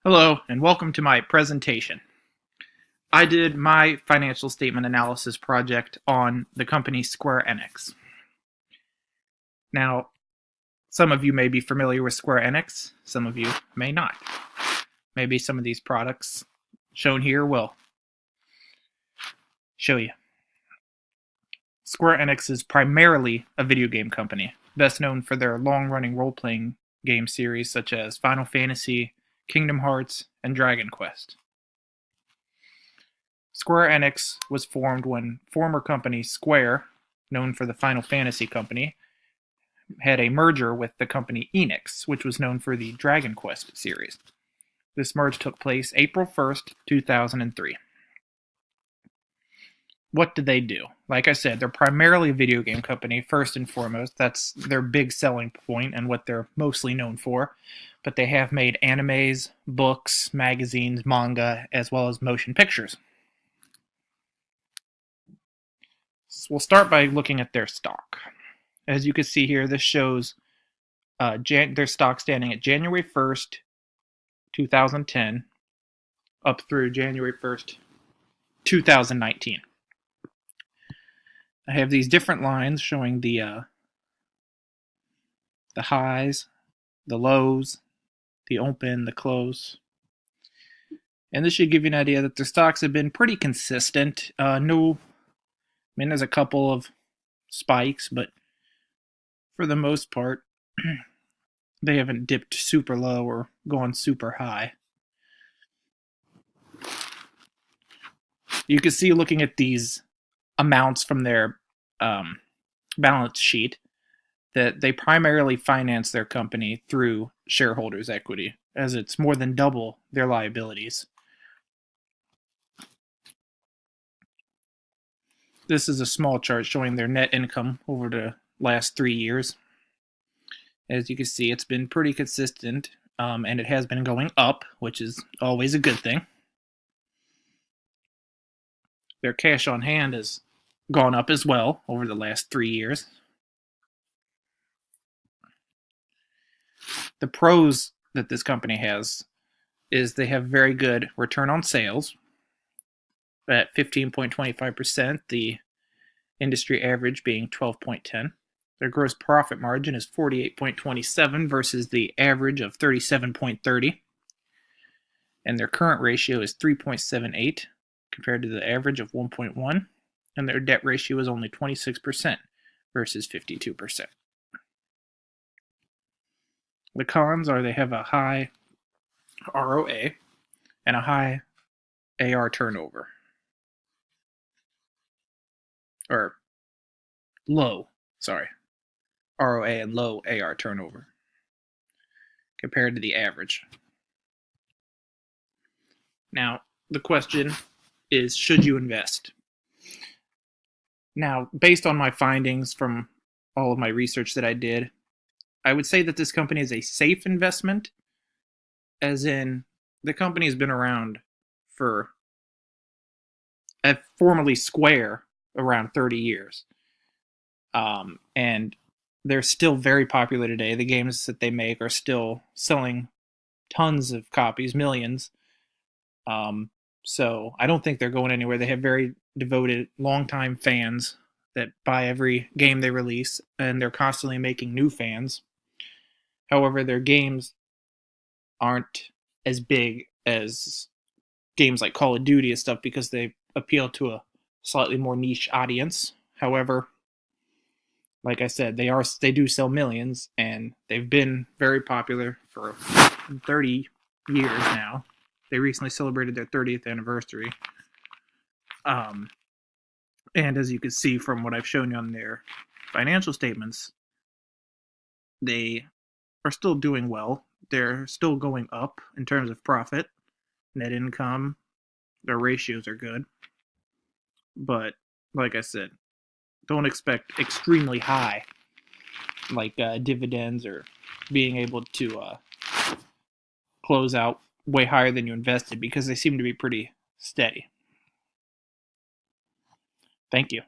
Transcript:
Hello, and welcome to my presentation. I did my financial statement analysis project on the company Square Enix. Now, some of you may be familiar with Square Enix, some of you may not. Maybe some of these products shown here will show you. Square Enix is primarily a video game company, best known for their long-running role-playing game series such as Final Fantasy, Kingdom Hearts, and Dragon Quest. Square Enix was formed when former company Square, known for the Final Fantasy company, had a merger with the company Enix, which was known for the Dragon Quest series. This merge took place April 1st, 2003. What did they do? Like I said, they're primarily a video game company, first and foremost. That's their big selling point and what they're mostly known for. But they have made animes, books, magazines, manga, as well as motion pictures. We'll start by looking at their stock. As you can see here, this shows their stock standing at January 1st, 2010, up through January 1st, 2019. I have these different lines showing the highs, the lows, the open, the close. And this should give you an idea that their stocks have been pretty consistent. There's a couple of spikes, but for the most part, they haven't dipped super low or gone super high. You can see, looking at these amounts from their balance sheet, that they primarily finance their company through shareholders' equity, as it's more than double their liabilities. This is a small chart showing their net income over the last 3 years. As you can see, it's been pretty consistent, and it has been going up, which is always a good thing. Their cash on hand has gone up as well over the last 3 years. The pros that this company has is they have very good return on sales at 15.25%, the industry average being 12.10%. Their gross profit margin is 48.27% versus the average of 37.30%. And their current ratio is 3.78 compared to the average of 1.1. And their debt ratio is only 26% versus 52%. The cons are they have a high ROA and a high AR turnover. Or low, sorry. ROA and low AR turnover compared to the average. Now, the question is, should you invest? Now, based on my findings from all of my research that I did, I would say that this company is a safe investment, as in the company has been around for, formerly Square, around 30 years. And they're still very popular today. The games that they make are still selling tons of copies, millions. So I don't think they're going anywhere. They have very devoted, longtime fans that buy every game they release, and they're constantly making new fans. However, their games aren't as big as games like Call of Duty and stuff because they appeal to a slightly more niche audience. However, like I said, they do sell millions, and they've been very popular for 30 years now. They recently celebrated their 30th anniversary. And as you can see from what I've shown you on their financial statements, they are still doing well. They're still going up in terms of profit, net income. Their ratios are good. But like I said, don't expect extremely high, like dividends or being able to close out way higher than you invested, because they seem to be pretty steady. Thank you.